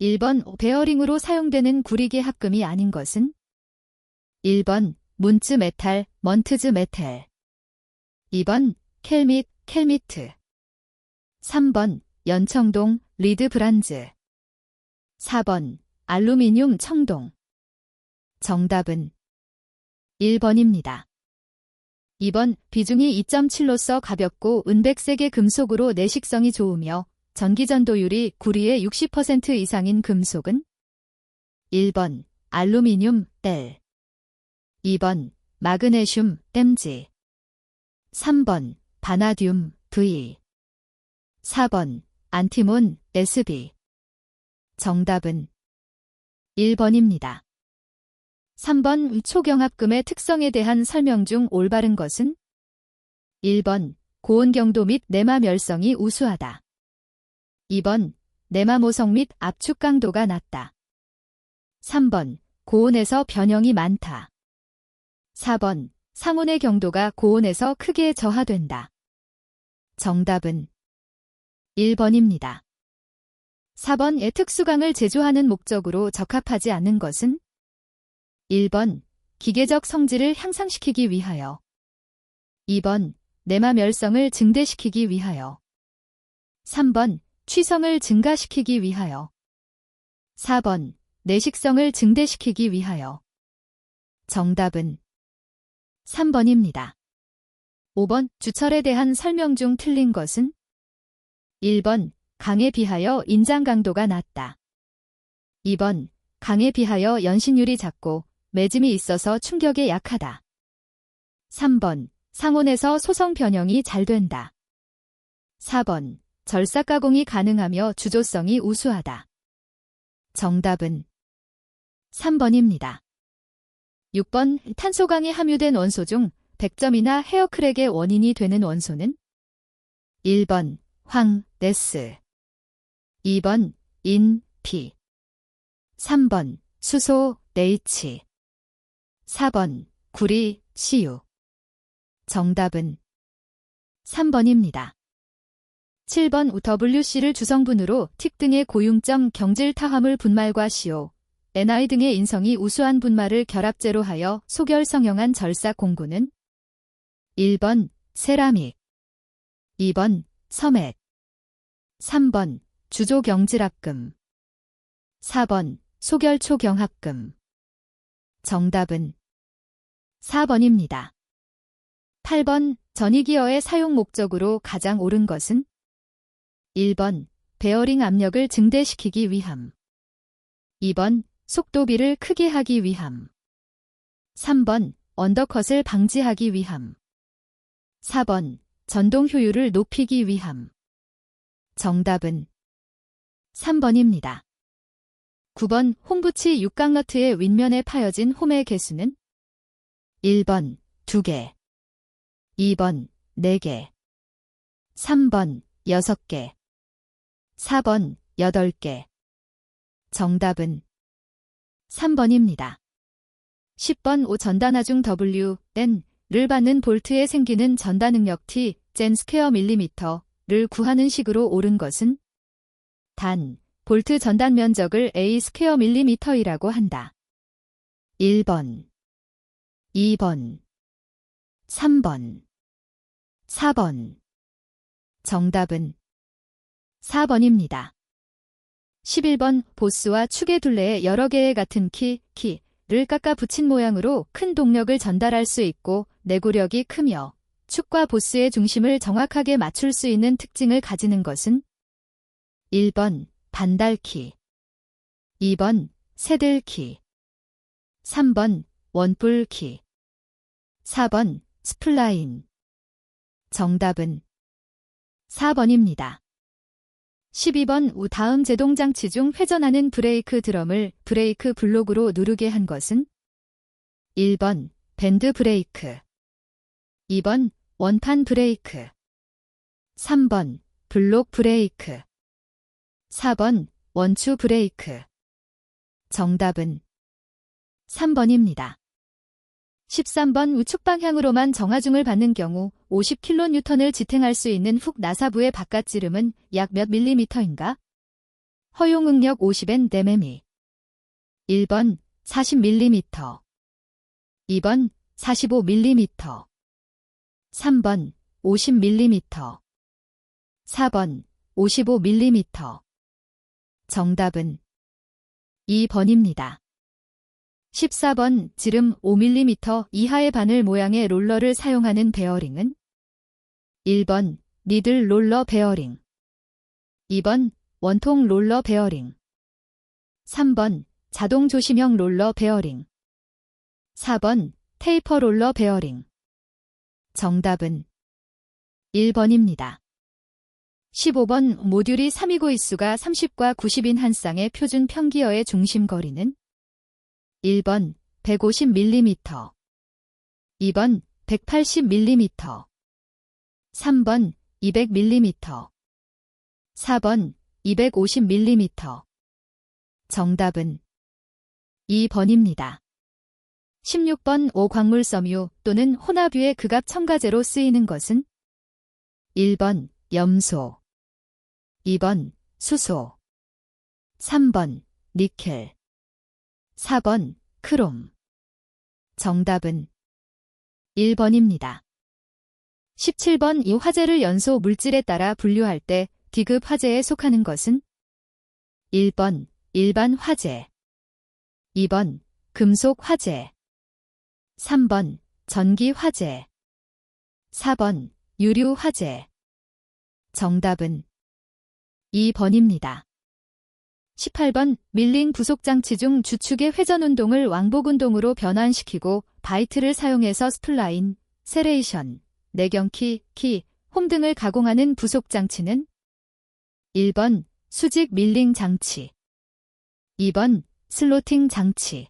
1번 베어링으로 사용되는 구리기 합금이 아닌 것은? 1번 문츠 메탈, 먼트즈 메탈. 2번 켈밋, 켈미트. 3번 연청동, 리드 브란즈. 4번 알루미늄 청동. 정답은 1번입니다. 2번 비중이 2.7로서 가볍고 은백색의 금속으로 내식성이 좋으며 전기전도율이 구리의 60% 이상인 금속은? 1번 알루미늄, 뗄. 2번 마그네슘, 댐지. 3번 바나듐, V. 4번 안티몬, SB. 정답은 1번입니다. 3번 초경합금의 특성에 대한 설명 중 올바른 것은? 1번 고온 경도 및 내마 멸성이 우수하다. 2번 내마 모성 및 압축 강도가 낮다. 3번 고온에서 변형이 많다. 4번 상온의 경도가 고온에서 크게 저하된다. 정답은 1번입니다. 4번의 특수강을 제조하는 목적으로 적합하지 않은 것은? 1번 기계적 성질을 향상시키기 위하여. 2번 내마 멸성을 증대시키기 위하여. 3번 취성을 증가시키기 위하여. 4번 내식성을 증대시키기 위하여. 정답은 3번입니다. 5번 주철에 대한 설명 중 틀린 것은? 1번 강에 비하여 인장 강도가 낮다. 2번 강에 비하여 연신율이 작고 매짐이 있어서 충격에 약하다. 3번 상온에서 소성 변형이 잘 된다. 4번 절삭 가공이 가능하며 주조성이 우수하다. 정답은 3번입니다. 6번 탄소강에 함유된 원소 중 100점이나 헤어크랙의 원인이 되는 원소는? 1번 황, 네스. 2번 인, 피. 3번 수소, 네이치. 4번 구리, CU. 정답은 3번입니다. 7번 WC를 주성분으로 틱 등의 고융점 경질 타화물 분말과 CO, NI 등의 인성이 우수한 분말을 결합제로 하여 소결성형한 절삭 공구는? 1번 세라믹. 2번 서맥. 3번 주조경질합금. 4번 소결초경합금. 정답은 4번입니다. 8번 전이기어의 사용 목적으로 가장 옳은 것은? 1번 베어링 압력을 증대시키기 위함. 2번 속도비를 크게 하기 위함. 3번 언더컷을 방지하기 위함. 4번 전동 효율을 높이기 위함. 정답은 3번입니다. 9번 홈부치 육각너트의 윗면에 파여진 홈의 개수는? 1번 2개. 2번 4개. 3번 6개. 4번 8개. 정답은 3번입니다. 10번 5 전단하중 WN을 받는 볼트에 생기는 전단 능력 T, 젠 스퀘어 밀리미터를 구하는 식으로 옳은 것은? 단, 볼트 전단 면적을 A 스퀘어 밀리미터이라고 한다. 1번, 2번, 3번, 4번. 정답은 4번입니다. 11번 보스와 축의 둘레에 여러 개의 같은 키를 깎아 붙인 모양으로 큰 동력을 전달할 수 있고 내구력이 크며 축과 보스의 중심을 정확하게 맞출 수 있는 특징을 가지는 것은? 1번 반달키. 2번 새들키. 3번 원뿔키. 4번 스플라인. 정답은 4번입니다. 12번 우 다음 제동장치 중 회전하는 브레이크 드럼을 브레이크 블록으로 누르게 한 것은? 1번 밴드 브레이크. 2번 원판 브레이크. 3번 블록 브레이크. 4번 원추 브레이크. 정답은 3번입니다. 13번 우측 방향으로만 정하중을 받는 경우 50kN을 지탱할 수 있는 훅 나사부의 바깥지름은 약 몇 밀리미터인가? 허용응력 50Nm. 1번 40mm. 2번 45mm. 3번 50mm. 4번 55mm. 정답은 2번입니다. 14번 지름 5mm 이하의 바늘 모양의 롤러를 사용하는 베어링은 1번 니들 롤러 베어링. 2번 원통 롤러 베어링. 3번 자동 조심형 롤러 베어링. 4번 테이퍼 롤러 베어링. 정답은 1번입니다. 15번 모듈이 3이고 입수가 30과 90인 한 쌍의 표준 평기어의 중심 거리는 1번 150mm. 2번 180mm. 3번 200mm. 4번 250mm. 정답은 2번입니다. 16번 오광물 섬유 또는 혼합유의 극압 첨가제로 쓰이는 것은 1번 염소. 2번 수소. 3번 니켈. 4번 크롬. 정답은 1번입니다. 17번 이 화재를 연소 물질에 따라 분류할 때 D급 화재에 속하는 것은 1번 일반 화재. 2번 금속 화재. 3번 전기 화재. 4번 유류 화재. 정답은 2번입니다. 18번 밀링 부속장치 중 주축의 회전운동을 왕복운동으로 변환시키고 바이트를 사용해서 스플라인, 세레이션, 내경키, 키, 홈 등을 가공하는 부속장치는 1번 수직 밀링 장치. 2번 슬로팅 장치.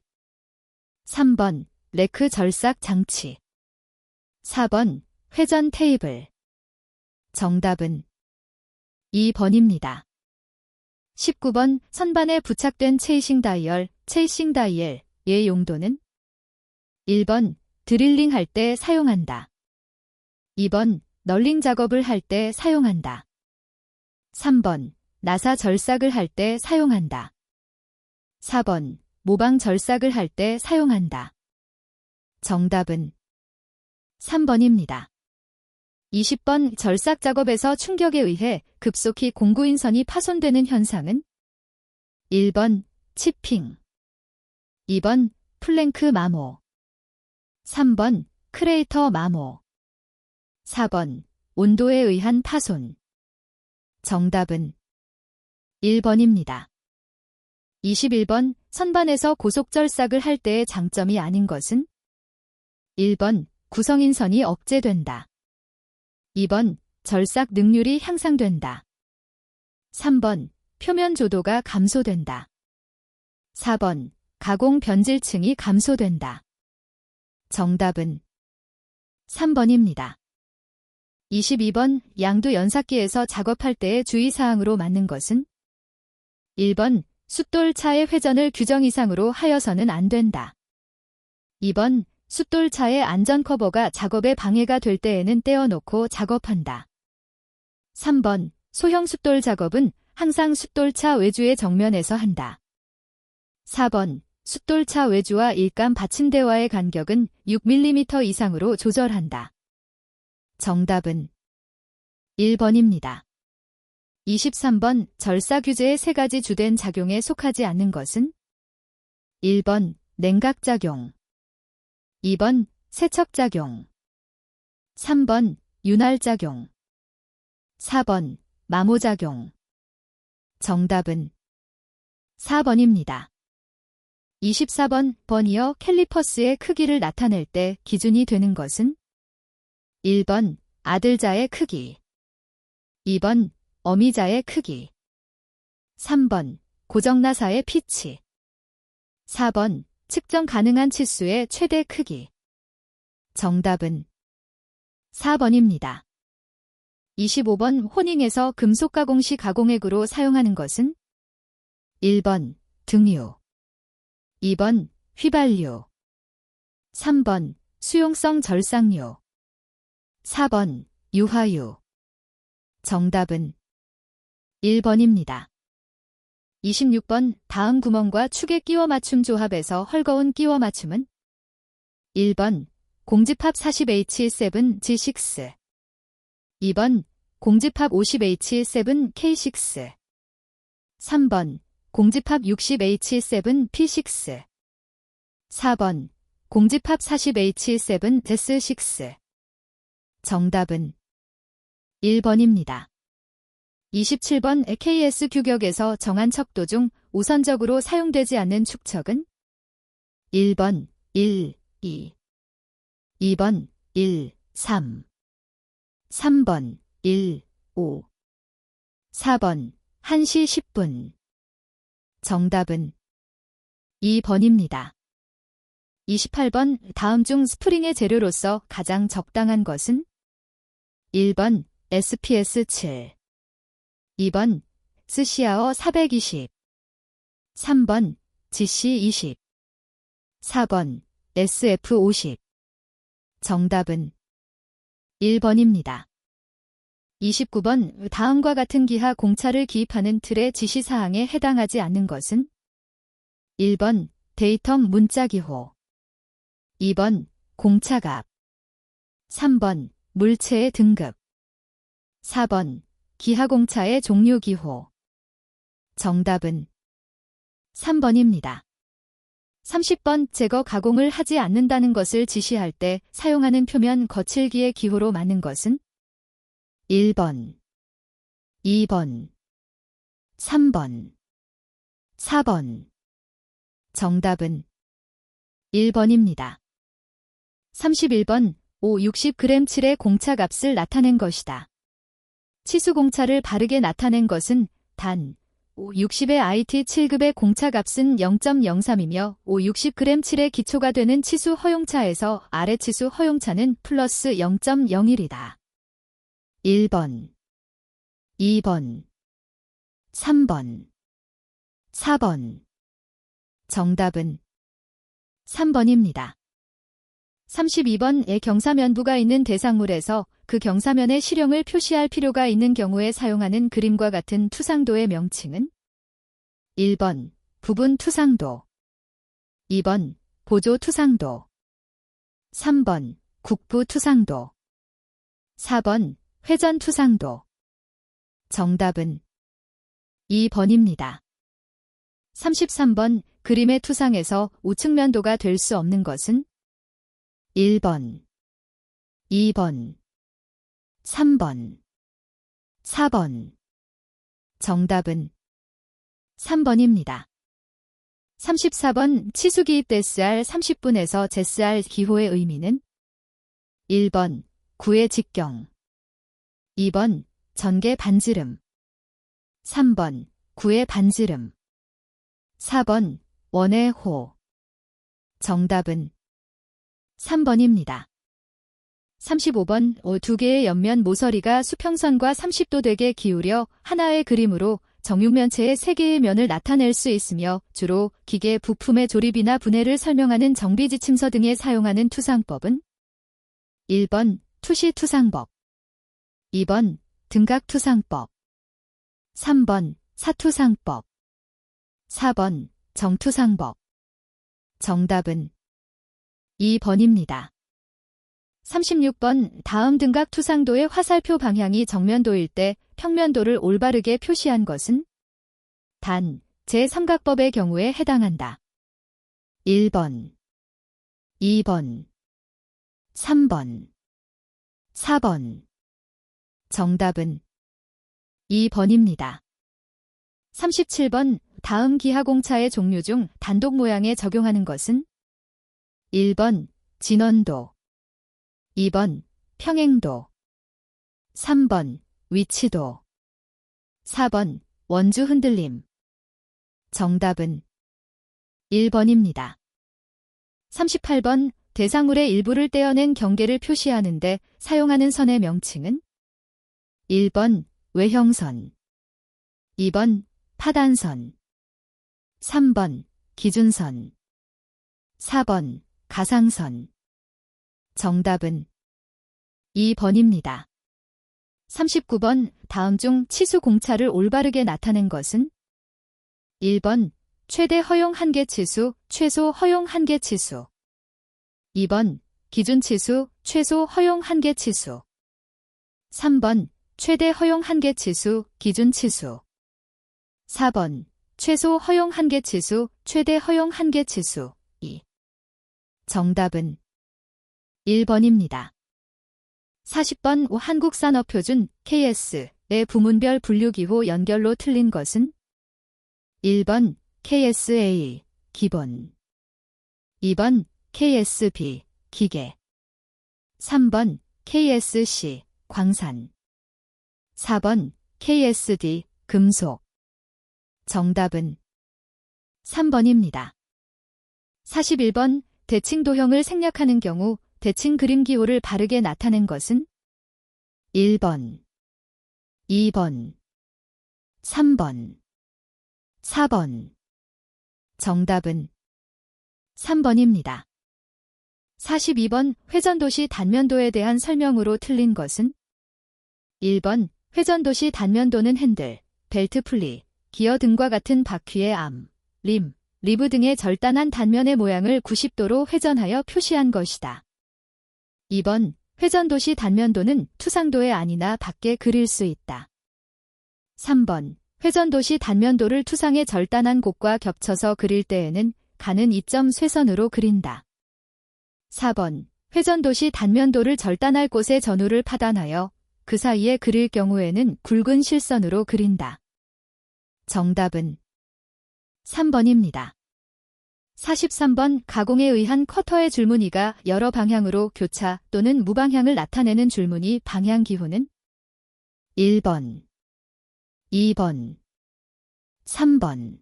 3번 레크 절삭 장치. 4번 회전 테이블. 정답은 2번입니다. 19번 선반에 부착된 체이싱 다이얼, 체이싱 다이엘의 용도는 1번 드릴링 할 때 사용한다. 2번 널링 작업을 할 때 사용한다. 3번 나사 절삭을 할 때 사용한다. 4번 모방 절삭을 할 때 사용한다. 정답은 3번입니다. 20번 절삭 작업에서 충격에 의해 급속히 공구인선이 파손되는 현상은 1번 치핑. 2번 플랭크 마모. 3번 크레이터 마모. 4번 온도에 의한 파손. 정답은 1번입니다. 21번 선반에서 고속절삭을 할 때의 장점이 아닌 것은 1번 구성인선이 억제된다. 2번 절삭 능률이 향상된다. 3번 표면 조도가 감소된다. 4번 가공 변질층이 감소된다. 정답은 3번입니다. 22번 양두 연삭기에서 작업할 때의 주의사항으로 맞는 것은 1번 숫돌차의 회전을 규정 이상으로 하여서는 안 된다. 2번 숫돌차의 안전 커버가 작업에 방해가 될 때에는 떼어놓고 작업한다. 3번 소형 숫돌 작업은 항상 숫돌차 외주의 정면에서 한다. 4번 숫돌차 외주와 일감 받침대와의 간격은 6mm 이상으로 조절한다. 정답은 1번입니다. 23번 절삭 규제의 세 가지 주된 작용에 속하지 않는 것은 1번 냉각작용. 2번 세척작용. 3번 윤활작용. 4번 마모작용. 정답은 4번입니다. 24번 버니어 캘리퍼스의 크기를 나타낼 때 기준이 되는 것은 1번 아들자의 크기. 2번 어미자의 크기. 3번 고정나사의 피치. 4번 측정 가능한 치수의 최대 크기. 정답은 4번입니다. 25번 호닝에서 금속 가공 시 가공액으로 사용하는 것은 1번 등유. 2번 휘발유. 3번 수용성 절삭유. 4번 유화유. 정답은 1번입니다. 26번 다음 구멍과 축의 끼워 맞춤 조합에서 헐거운 끼워 맞춤은 1번 공집합 40H7G6 2번 공집합 50H7K6 3번 공집합 60H7P6 4번 공집합 40H7S6 정답은 1번입니다. 27번 KS 규격에서 정한 척도 중 우선적으로 사용되지 않는 축척은 1번 1, 2 2번 1, 3 3번 1, 5 4번 1시 10분 정답은 2번입니다. 28번 다음 중 스프링의 재료로서 가장 적당한 것은 1번 SPS7 2번 스시아어 420 3번 GC20 4번 SF50 정답은 1번입니다. 29번 다음과 같은 기하 공차를 기입하는 틀의 지시사항에 해당하지 않는 것은 1번 데이텀 문자기호 2번 공차값 3번 물체의 등급 4번 기하공차의 종류기호 정답은 3번입니다. 30번 제거 가공을 하지 않는다는 것을 지시할 때 사용하는 표면 거칠기의 기호로 맞는 것은 1번 2번 3번 4번 정답은 1번입니다. 31번 60g칠의 공차값을 나타낸 것이다. 치수공차를 바르게 나타낸 것은 단 60의 IT 7급의 공차값은 0.03이며 60g칠의 기초가 되는 치수 허용차에서 아래 치수 허용차는 플러스 0.01이다. 1번 2번 3번 4번 정답은 3번입니다. 32번의 경사면부가 있는 대상물에서 그 경사면의 실형을 표시할 필요가 있는 경우에 사용하는 그림과 같은 투상도의 명칭은 1번 부분 투상도 2번 보조 투상도 3번 국부 투상도 4번 회전 투상도 정답은 2번입니다. 33번 그림의 투상에서 우측면도가 될 수 없는 것은 1번 2번 3번 4번 정답은 3번입니다. 34번 치수기입 DSR 30분에서 ZR 기호의 의미는 1번 구의 직경 2번 전개 반지름 3번 구의 반지름 4번 원의 호 정답은 3번입니다. 35번 두 개의 옆면 모서리가 수평선과 30도 되게 기울여 하나의 그림으로 정육면체의 세 개의 면을 나타낼 수 있으며 주로 기계 부품의 조립이나 분해를 설명하는 정비지침서 등에 사용하는 투상법은 1번 투시투상법 2번 등각투상법 3번 사투상법 4번 정투상법 정답은 2번입니다. 36번 다음 등각 투상도의 화살표 방향이 정면도일 때 평면도를 올바르게 표시한 것은 단 제3각법의 경우에 해당한다. 1번 2번 3번 4번 정답은 2번입니다. 37번 다음 기하공차의 종류 중 단독 모양에 적용하는 것은 1번 진원도 2번 평행도 3번 위치도 4번 원주 흔들림 정답은 1번입니다. 38번 대상물의 일부를 떼어낸 경계를 표시하는데 사용하는 선의 명칭은 1번 외형선 2번 파단선 3번 기준선 4번 가상선 정답은 2번입니다. 39번 다음 중 치수 공차를 올바르게 나타낸 것은 1번 최대 허용 한계 치수, 최소 허용 한계 치수. 2번 기준 치수, 최소 허용 한계 치수. 3번 최대 허용 한계 치수, 기준 치수. 4번 최소 허용 한계 치수, 최대 허용 한계 치수. 2. 정답은 1번입니다. 40번 한국산업표준 KS의 부문별 분류기호 연결로 틀린 것은 1번 KSA 기본, 2번 KSB 기계, 3번 KSC 광산, 4번 KSD 금속. 정답은 3번입니다. 41번 대칭 도형을 생략하는 경우 대칭 그림 기호를 바르게 나타낸 것은 1번, 2번, 3번, 4번. 정답은 3번입니다. 42번 회전도시 단면도에 대한 설명으로 틀린 것은 1번 회전도시 단면도는 핸들, 벨트 풀리, 기어 등과 같은 바퀴의 암, 림, 리브 등의 절단한 단면의 모양을 90도로 회전하여 표시한 것이다. 2번 회전도시 단면도는 투상도의 안이나 밖에 그릴 수 있다. 3번 회전도시 단면도를 투상의 절단한 곳과 겹쳐서 그릴 때에는 가는 이점 쇠선으로 그린다. 4번 회전도시 단면도를 절단할 곳의 전후를 파단하여 그 사이에 그릴 경우에는 굵은 실선으로 그린다. 정답은 3번입니다. 43번 가공에 의한 커터의 줄무늬가 여러 방향으로 교차 또는 무방향을 나타내는 줄무늬 방향 기호는 1번, 2번, 3번,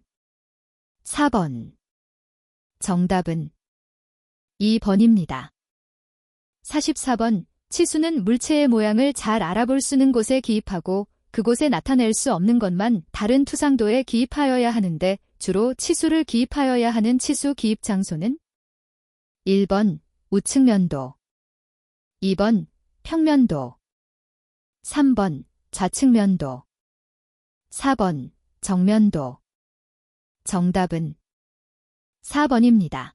4번. 정답은 2번입니다. 44번 치수는 물체의 모양을 잘 알아볼 수 있는 곳에 기입하고 그곳에 나타낼 수 없는 것만 다른 투상도에 기입하여야 하는데 주로 치수를 기입하여야 하는 치수 기입 장소는 1번 우측면도, 2번 평면도, 3번 좌측면도, 4번 정면도. 정답은 4번입니다.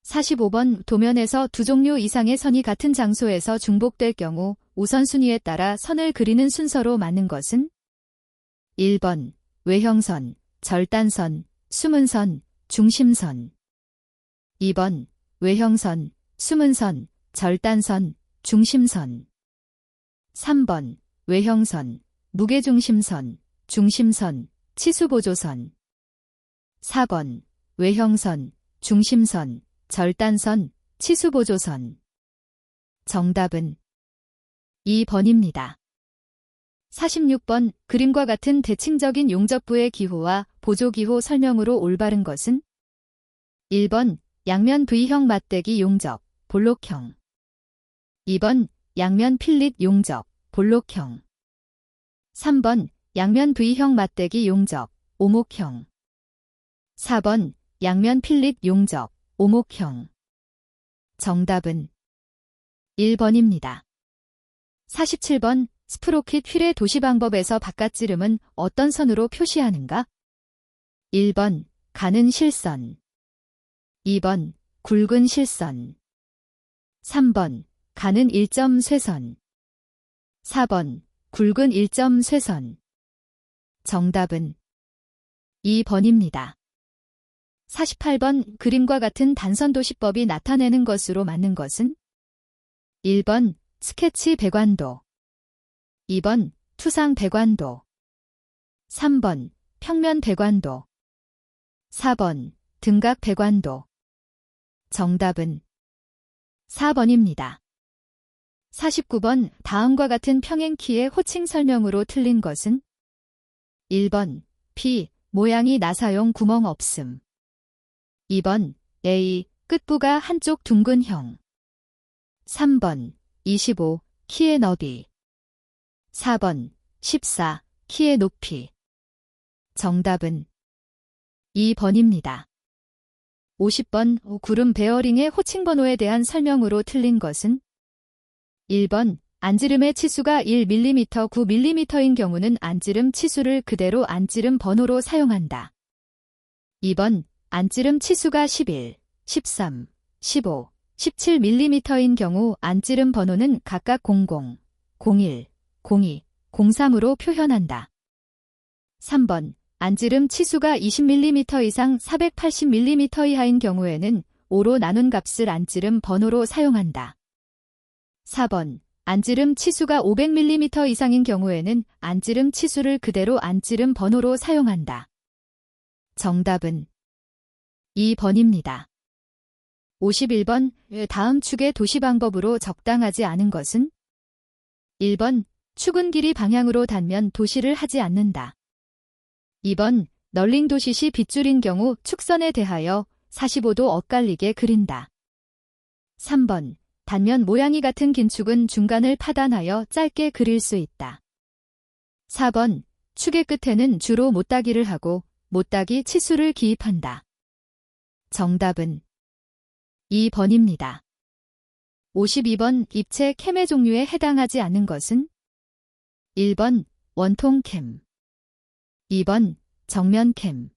45번 도면에서 두 종류 이상의 선이 같은 장소에서 중복될 경우 우선순위에 따라 선을 그리는 순서로 맞는 것은 1번 외형선, 절단선, 숨은선, 중심선. 2번 외형선, 숨은선, 절단선, 중심선. 3번 외형선, 무게중심선, 중심선, 치수보조선. 4번 외형선, 중심선, 절단선, 치수보조선. 정답은 2번입니다. 46번 그림과 같은 대칭적인 용접부의 기호와 보조기호 설명으로 올바른 것은 1번 양면 V형 맞대기 용접, 볼록형. 2번 양면 필릿 용접, 볼록형. 3번 양면 V형 맞대기 용접, 오목형. 4번 양면 필릿 용접, 오목형. 정답은 1번입니다. 47번 스프로킷 휠의 도시 방법에서 바깥지름은 어떤 선으로 표시하는가? 1번 가는 실선, 2번 굵은 실선, 3번 가는 일점 쇠선, 4번 굵은 일점 쇠선. 정답은 2번입니다. 48번 그림과 같은 단선도시법이 나타내는 것으로 맞는 것은 1번 스케치 배관도, 2번 투상 배관도, 3번 평면 배관도, 4번 등각 배관도. 정답은 4번입니다. 49번 다음과 같은 평행키의 호칭 설명으로 틀린 것은 1번 P 모양이 나사용 구멍 없음, 2번 A 끝부가 한쪽 둥근형, 3번 25 키의 너비, 4번 14 키의 높이. 정답은 2번입니다. 50번 구름 베어링의 호칭 번호에 대한 설명으로 틀린 것은 1번 안지름의 치수가 1mm, 9mm인 경우는 안지름 치수를 그대로 안지름 번호로 사용한다. 2번 안찌름 치수가 11, 13, 15, 17mm인 경우 안찌름 번호는 각각 00, 01, 02, 03으로 표현한다. 3번 안찌름 치수가 20mm 이상 480mm 이하인 경우에는 5로 나눈 값을 안찌름 번호로 사용한다. 4번 안찌름 치수가 500mm 이상인 경우에는 안찌름 치수를 그대로 안찌름 번호로 사용한다. 정답은 2번입니다. 51번 다음 축의 도시 방법으로 적당하지 않은 것은? 1번 축은 길이 방향으로 닿으면 도시를 하지 않는다. 2번 널링 도시 시 빗줄인 경우 축선에 대하여 45도 엇갈리게 그린다. 3번 단면 모양이 같은 긴축은 중간을 파단하여 짧게 그릴 수 있다. 4번 축의 끝에는 주로 못따기를 하고 못따기 치수를 기입한다. 정답은 2번입니다. 52번 입체 캠의 종류에 해당하지 않는 것은? 1번 원통 캠, 2번 정면 캠,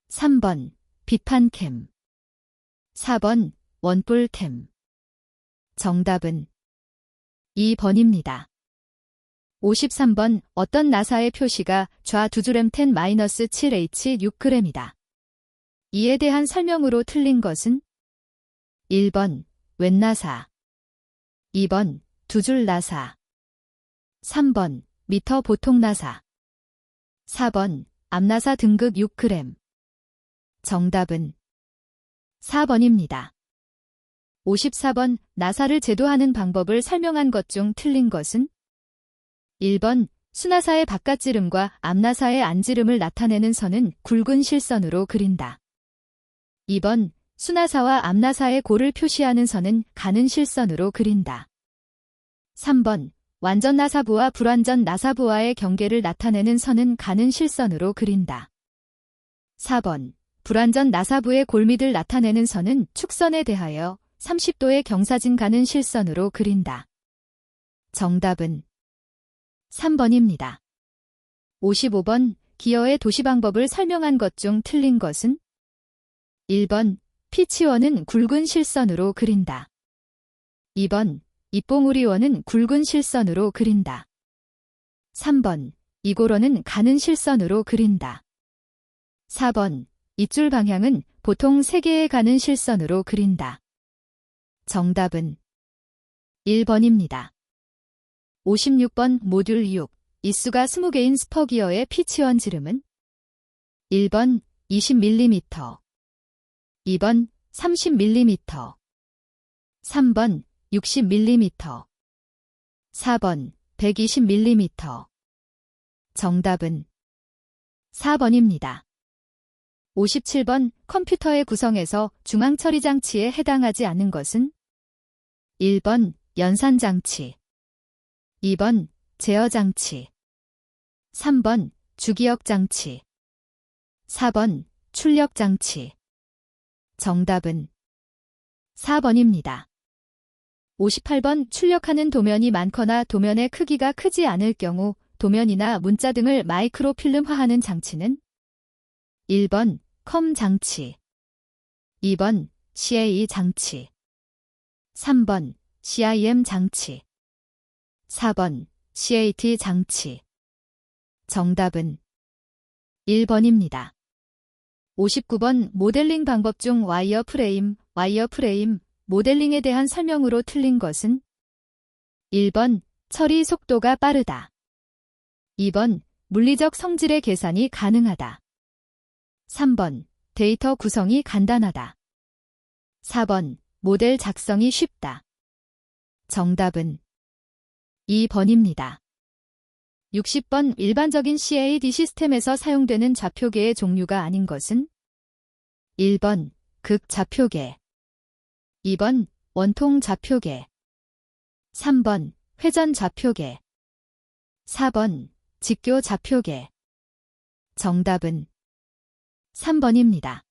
3번 비판 캠, 4번 원뿔 캠. 정답은 2번입니다. 53번 어떤 나사의 표시가 좌 2줄m 10-7H6g이다. 이에 대한 설명으로 틀린 것은? 1번 왼나사, 2번 두줄 나사, 3번 미터 보통 나사, 4번 앞나사 등극 6g. 정답은 4번입니다. 54번 나사를 제도하는 방법을 설명한 것 중 틀린 것은? 1번 수나사의 바깥지름과 앞나사의 안지름을 나타내는 선은 굵은 실선으로 그린다. 2번 수나사와 앞나사의 고를 표시하는 선은 가는 실선으로 그린다. 3번 완전 나사부와 불완전 나사부와의 경계를 나타내는 선은 가는 실선으로 그린다. 4번 불완전 나사부의 골밑을 나타내는 선은 축선에 대하여 30도의 경사진 가는 실선으로 그린다. 정답은 3번입니다. 55번 기어의 도시 방법을 설명한 것 중 틀린 것은? 1번 피치원은 굵은 실선으로 그린다. 2번 입봉우리원은 굵은 실선으로 그린다. 3번 이고로는 가는 실선으로 그린다. 4번 입줄 방향은 보통 3개의 가는 실선으로 그린다. 정답은 1번입니다. 56번 모듈 6 입수가 20개인 스퍼기어의 피치원 지름은? 1번 20mm, 2번 30mm, 3번 60mm, 4번 120mm. 정답은 4번입니다. 57번 컴퓨터의 구성에서 중앙처리장치에 해당하지 않는 것은? 1번 연산장치, 2번 제어장치, 3번 주기억장치, 4번 출력장치. 정답은 4번입니다. 58번 출력하는 도면이 많거나 도면의 크기가 크지 않을 경우 도면이나 문자 등을 마이크로필름화하는 장치는? 1번 컴 장치, 2번 CAE 장치, 3번 CIM 장치, 4번 CAT 장치. 정답은 1번입니다. 59번 모델링 방법 중 와이어프레임 모델링에 대한 설명으로 틀린 것은? 1번 처리 속도가 빠르다. 2번 물리적 성질의 계산이 가능하다. 3번 데이터 구성이 간단하다. 4번 모델 작성이 쉽다. 정답은 2번입니다. 60번 일반적인 CAD 시스템에서 사용되는 좌표계의 종류가 아닌 것은? 1번 극좌표계, 2번 원통 좌표계, 3번 회전 좌표계, 4번 직교 좌표계. 정답은 3번입니다.